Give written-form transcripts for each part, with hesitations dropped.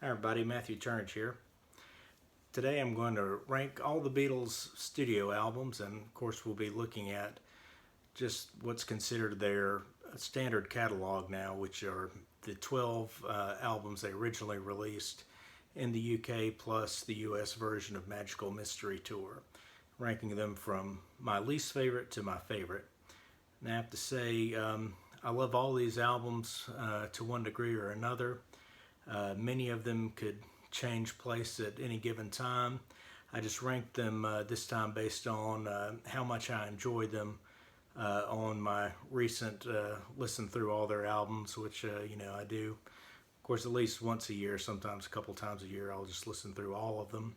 Hi everybody, Matthew Turnage here. Today I'm going to rank all the Beatles studio albums, and of course we'll be looking at just what's considered their standard catalog now, which are the 12 albums they originally released in the UK plus the US version of Magical Mystery Tour, ranking them from my least favorite to my favorite. And I have to say, I love all these albums to one degree or another. Many of them could change place at any given time. I just ranked them this time based on how much I enjoyed them on my recent listen through all their albums, which I do. Of course, at least once a year, sometimes a couple times a year, I'll just listen through all of them.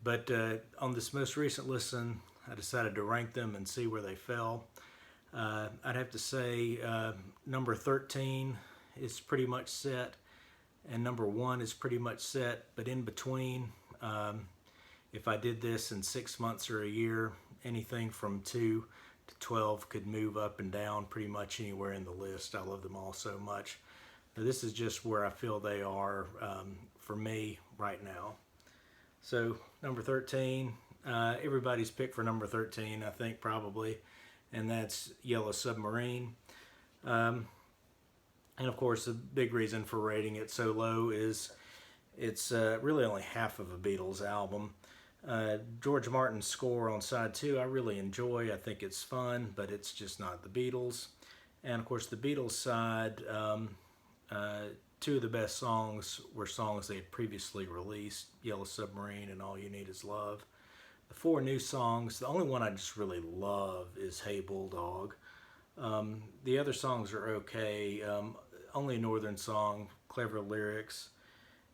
But on this most recent listen, I decided to rank them and see where they fell. I'd have to say number 13 is pretty much set, and number 1 is pretty much set, but in between, if I did this in 6 months or a year, anything from 2 to 12 could move up and down pretty much anywhere in the list. I love them all so much. Now, this is just where I feel they are for me right now. So number 13, everybody's pick for number 13, I think, probably, and that's Yellow Submarine. And of course, the big reason for rating it so low is it's really only half of a Beatles album. George Martin's score on side 2 I really enjoy. I think it's fun, but it's just not the Beatles. And of course, the Beatles side, 2 of the best songs were songs they had previously released, Yellow Submarine and All You Need Is Love. The 4 new songs, the only one I just really love is Hey Bulldog. The other songs are okay. Only Northern Song, clever lyrics.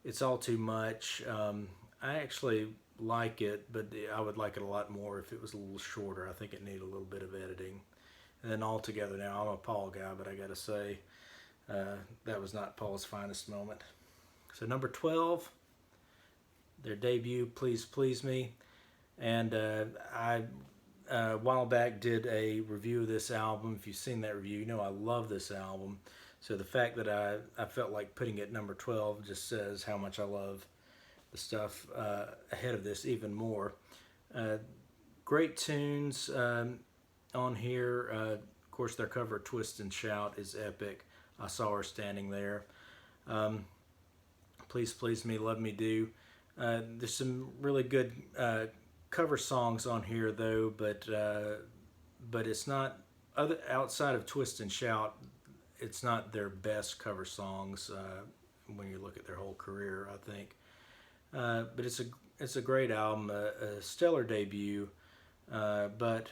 It's All Too Much. I actually like it, but I would like it a lot more if it was a little shorter. I think it needed a little bit of editing. And then All Together Now, I'm a Paul guy, but I gotta say, that was not Paul's finest moment. So number 12, their debut, Please Please Me. And I a while back did a review of this album. If you've seen that review, you know I love this album. So the fact that I felt like putting it number 12 just says how much I love the stuff ahead of this even more. Great tunes on here. Of course, their cover of Twist and Shout is epic. I Saw Her Standing There. Please Please Me, Love Me Do. There's some really good cover songs on here though, but it's not, outside of Twist and Shout, it's not their best cover songs when you look at their whole career, I think. But it's a great album, a stellar debut, but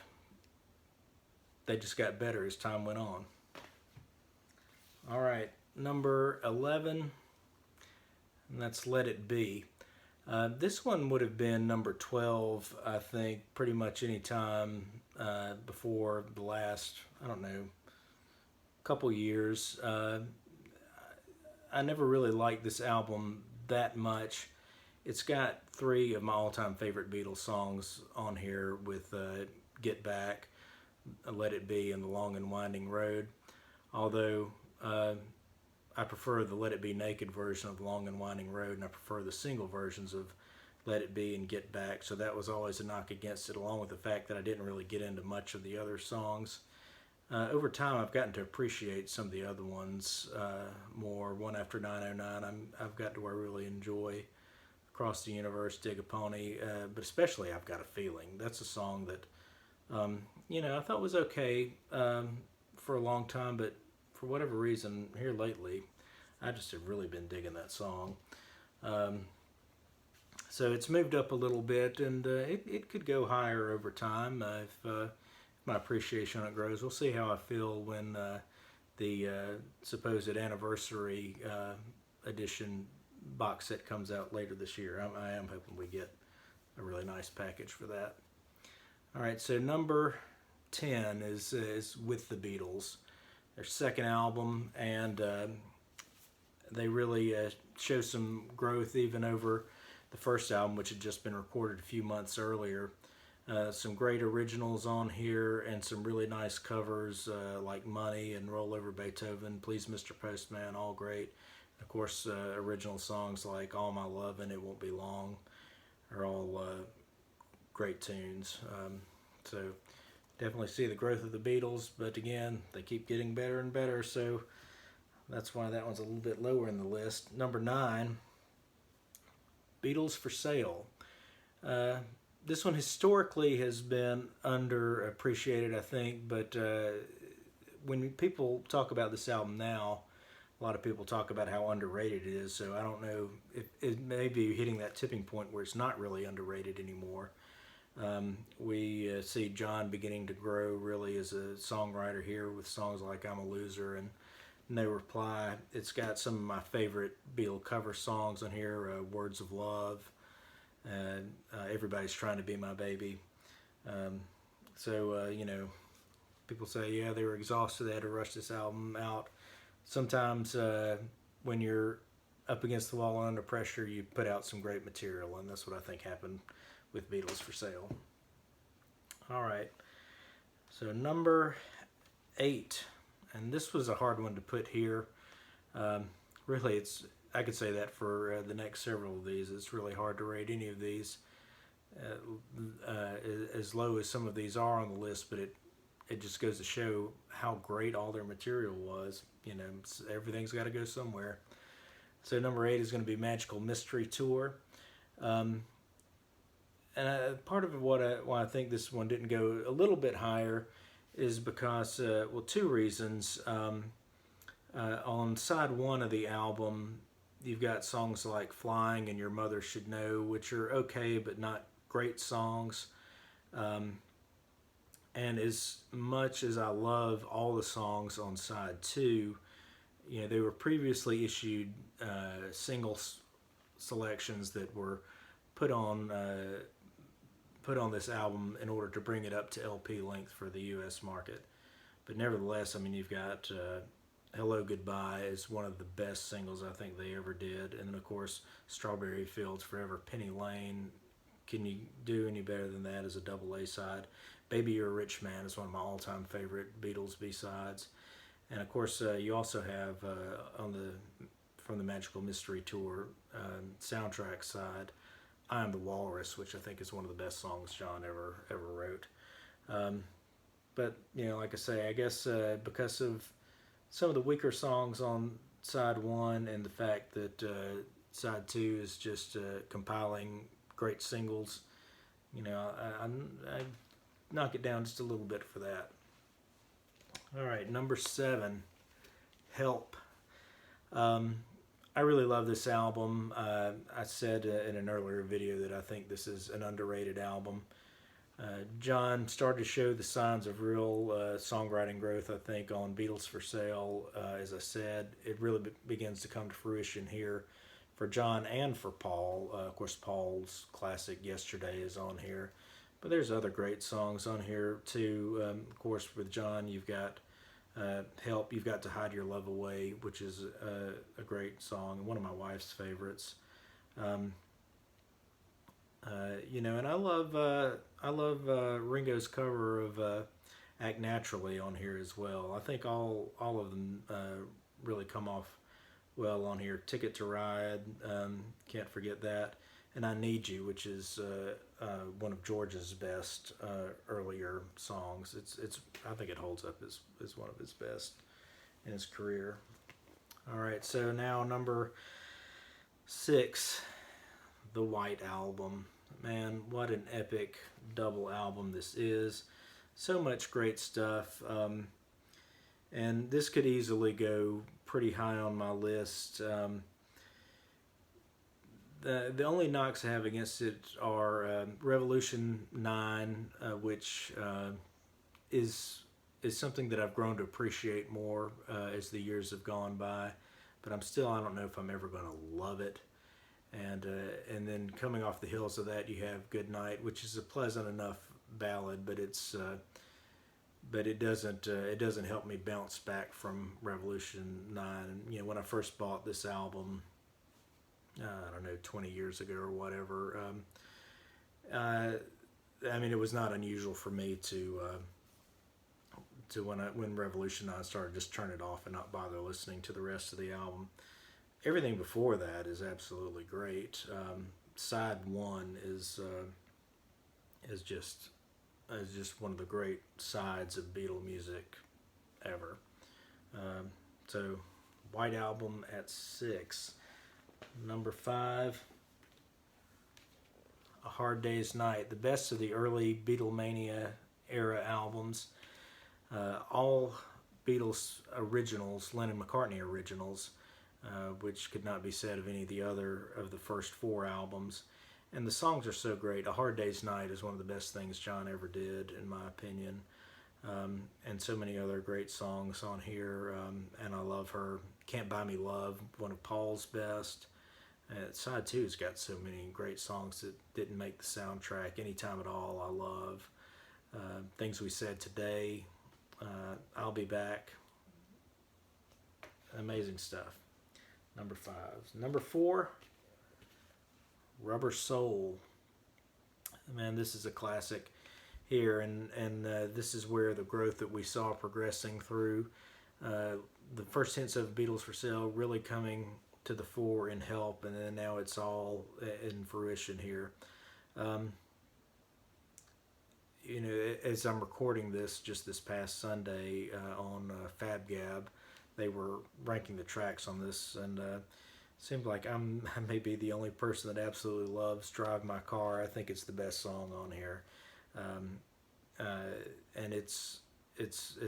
they just got better as time went on. All right, number 11, and that's Let It Be. This one would have been number 12, I think, pretty much any time before the last, I don't know, couple years. I never really liked this album that much. It's got 3 of my all-time favorite Beatles songs on here with Get Back, Let It Be, and The Long and Winding Road. Although I prefer the Let It Be Naked version of Long and Winding Road, and I prefer the single versions of Let It Be and Get Back, so that was always a knock against it, along with the fact that I didn't really get into much of the other songs. Over time, I've gotten to appreciate some of the other ones more. One After 909, I've got to where I really enjoy. Across the Universe, Dig a Pony, but especially I've Got a Feeling. That's a song that, I thought was okay for a long time, but for whatever reason, here lately, I just have really been digging that song. So it's moved up a little bit, and it could go higher over time if my appreciation on it grows. We'll see how I feel when the supposed anniversary edition box set comes out later this year. I am hoping we get a really nice package for that. All right, so number 10 is With the Beatles, their second album, and they really show some growth even over the first album, which had just been recorded a few months earlier. Some great originals on here and some really nice covers like Money and Roll Over Beethoven, Please Mr. Postman, all great. Of course, original songs like All My Love and It Won't Be Long are all great tunes. So definitely see the growth of the Beatles, but again, they keep getting better and better, so that's why that one's a little bit lower in the list. Number 9, Beatles For Sale. This one historically has been underappreciated, I think, but when people talk about this album now, a lot of people talk about how underrated it is, so I don't know if it may be hitting that tipping point where it's not really underrated anymore. We see John beginning to grow really as a songwriter here with songs like I'm a Loser and No Reply. It's got some of my favorite Beatle cover songs on here, Words of Love, and Everybody's Trying to Be My Baby. You know, people say, yeah, they were exhausted, they had to rush this album out. Sometimes when you're up against the wall and under pressure, you put out some great material, and that's what I think happened with Beatles For Sale. All right, so number 8, and this was a hard one to put here. Really, I could say that for the next several of these. It's really hard to rate any of these as low as some of these are on the list, but it just goes to show how great all their material was. You know, everything's got to go somewhere. So number 8 is going to be Magical Mystery Tour. And part of why I think this one didn't go a little bit higher is because, well, 2 reasons. On side 1 of the album, you've got songs like Flying and Your Mother Should Know, which are okay but not great songs. And as much as I love all the songs on side 2, you know, they were previously issued single selections that were put on this album in order to bring it up to LP length for the U.S. market. But nevertheless, I mean, you've got Hello Goodbye is one of the best singles I think they ever did. And then, of course, Strawberry Fields Forever, Penny Lane. Can you do any better than that as a double A side? Baby You're a Rich Man is one of my all-time favorite Beatles B-sides. And, of course, you also have from the Magical Mystery Tour soundtrack side, I Am the Walrus, which I think is one of the best songs John ever wrote. But, you know, like I say, I guess because of some of the weaker songs on side 1 and the fact that side 2 is just compiling great singles, you know, I knock it down just a little bit for that. All right, number 7, Help. I really love this album. I said in an earlier video that I think this is an underrated album. John started to show the signs of real songwriting growth, I think, on Beatles For Sale. As I said, it really begins to come to fruition here for John and for Paul. Of course, Paul's classic Yesterday is on here. But there's other great songs on here, too. Of course, with John, you've got Help, You've Got to Hide Your Love Away, which is a great song, one of my wife's favorites. You know, and I love Ringo's cover of Act Naturally on here as well. I think all of them really come off well on here. Ticket to Ride, can't forget that. And I Need You, which is one of George's best earlier songs. I think it holds up as one of his best in his career. All right, so now number 6, The White Album. Man, what an epic double album this is. So much great stuff. And this could easily go pretty high on my list. The only knocks I have against it are Revolution 9, which is something that I've grown to appreciate more as the years have gone by. But I don't know if I'm ever going to love it. And then coming off the heels of that, you have Good Night, which is a pleasant enough ballad, but it doesn't help me bounce back from Revolution 9. And, you know, when I first bought this album, I don't know, 20 years ago or whatever, I mean, it was not unusual for me to when Revolution 9 started, just turn it off and not bother listening to the rest of the album. everything before that is absolutely great. Side one is just is just one of the great sides of Beatle music ever. Um, so, White Album at 6. Number 5, A Hard Day's Night, the best of the early Beatlemania era albums. All Beatles originals, Lennon McCartney originals, which could not be said of any of the other of the first 4 albums. And the songs are so great. A Hard Day's Night is one of the best things John ever did, in my opinion. And so many other great songs on here. And I love her. Can't Buy Me Love, one of Paul's best. Side 2's got so many great songs that didn't make the soundtrack. Anytime at All, I love. Things We Said Today, I'll Be Back. Amazing stuff. Number 5. Number 4, Rubber Soul. Man, this is a classic here, and this is where the growth that we saw progressing through. The first hints of Beatles for Sale really coming to the fore in Help, and then now it's all in fruition here. You know, as I'm recording this, just this past Sunday on FabGab, they were ranking the tracks on this, and seems like I may be the only person that absolutely loves Drive My Car. I think it's the best song on here, and it's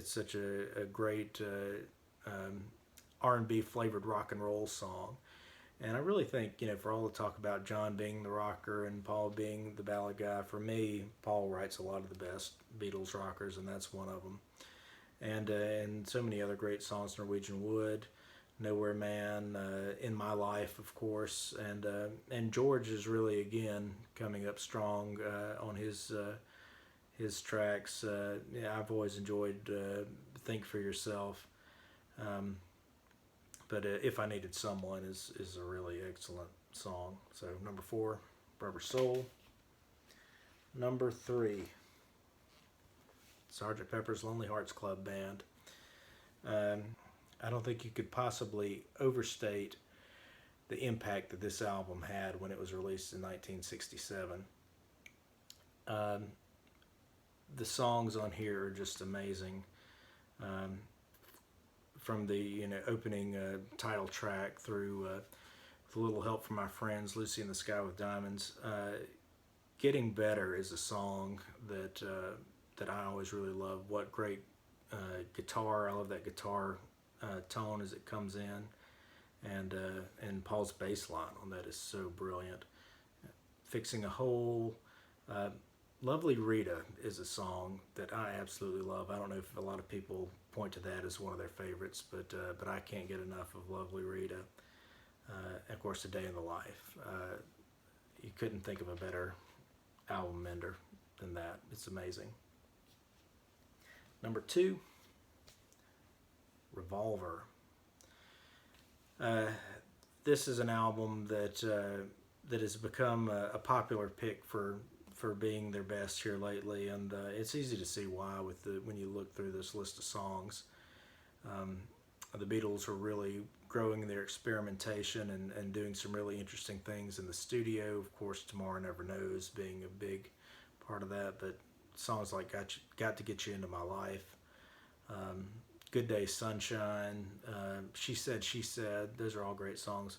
such a great R&B flavored rock and roll song. And I really think, you know, for all the talk about John being the rocker and Paul being the ballad guy, for me, Paul writes a lot of the best Beatles rockers, and that's one of them. And so many other great songs, Norwegian Wood, Nowhere Man, In My Life, of course, and George is really again coming up strong on his tracks. Yeah, I've always enjoyed Think for Yourself, but If I Needed Someone is a really excellent song. So number 4, Rubber Soul. Number 3, Sgt. Pepper's Lonely Hearts Club Band. I don't think you could possibly overstate the impact that this album had when it was released in 1967. The songs on here are just amazing. From the opening title track through With a Little Help from My Friends, Lucy in the Sky with Diamonds. Getting Better is a song that I always really love. What great guitar! I love that guitar tone as it comes in, and Paul's bass line on that is so brilliant. Fixing a Hole. Lovely Rita is a song that I absolutely love. I don't know if a lot of people point to that as one of their favorites, but I can't get enough of Lovely Rita. Of course, A Day in the Life. You couldn't think of a better album ender than that. It's amazing. Number 2, Revolver. This is an album that has become a popular pick for being their best here lately, and it's easy to see why when you look through this list of songs. The Beatles are really growing their experimentation and doing some really interesting things in the studio. Of course, Tomorrow Never Knows being a big part of that, but songs like Got to Get You Into My Life, Good Day Sunshine, She Said, those are all great songs.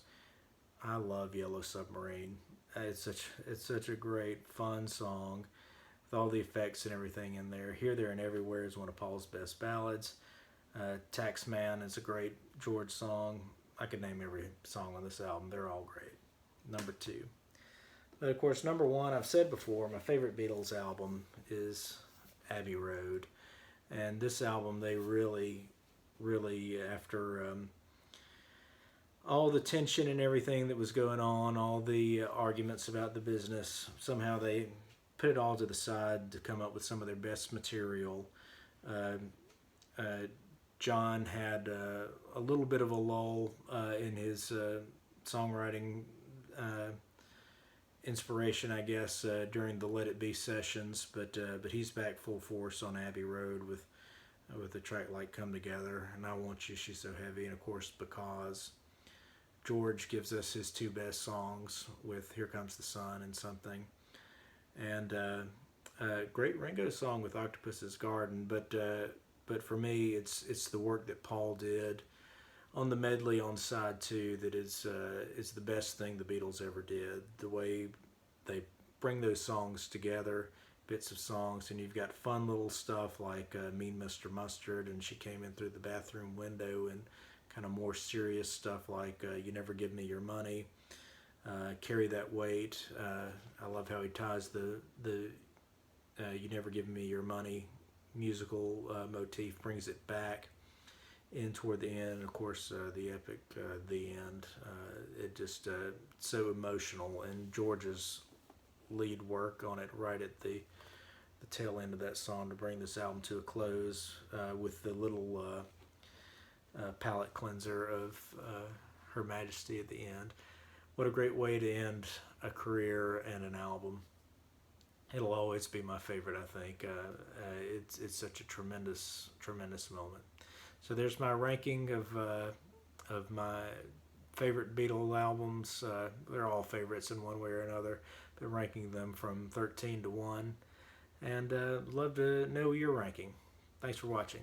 I love Yellow Submarine. It's such a great, fun song with all the effects and everything in there. Here, There, and Everywhere is one of Paul's best ballads. Taxman is a great George song. I could name every song on this album. They're all great. Number 2. But of course, number 1, I've said before, my favorite Beatles album is Abbey Road. And this album, they really, after all the tension and everything that was going on, all the arguments about the business, somehow they put it all to the side to come up with some of their best material. John had a little bit of a lull in his songwriting inspiration, I guess, during the Let It Be sessions, but he's back full force on Abbey Road with a track like Come Together, and I Want You, She's So Heavy, and of course Because. George gives us his two best songs with "Here Comes the Sun" and "Something," and a great Ringo song with "Octopus's Garden." But for me, it's the work that Paul did on the medley on side two that is the best thing the Beatles ever did. The way they bring those songs together, bits of songs, and you've got fun little stuff like "Mean Mr. Mustard" and "She Came In Through the Bathroom Window," and kind of more serious stuff like "You Never Give Me Your Money," "Carry That Weight." I love how he ties the "You Never Give Me Your Money" musical motif, brings it back in toward the end. Of course, the epic, the end. It just so emotional, and George's lead work on it right at the tail end of that song to bring this album to a close with the little palate cleanser of Her Majesty at the end. What a great way to end a career and an album. It'll always be my favorite, I think. It's such a tremendous moment. So there's my ranking of my favorite Beatle albums. They're all favorites in one way or another, but ranking them from 13 to 1. And love to know your ranking. Thanks for watching.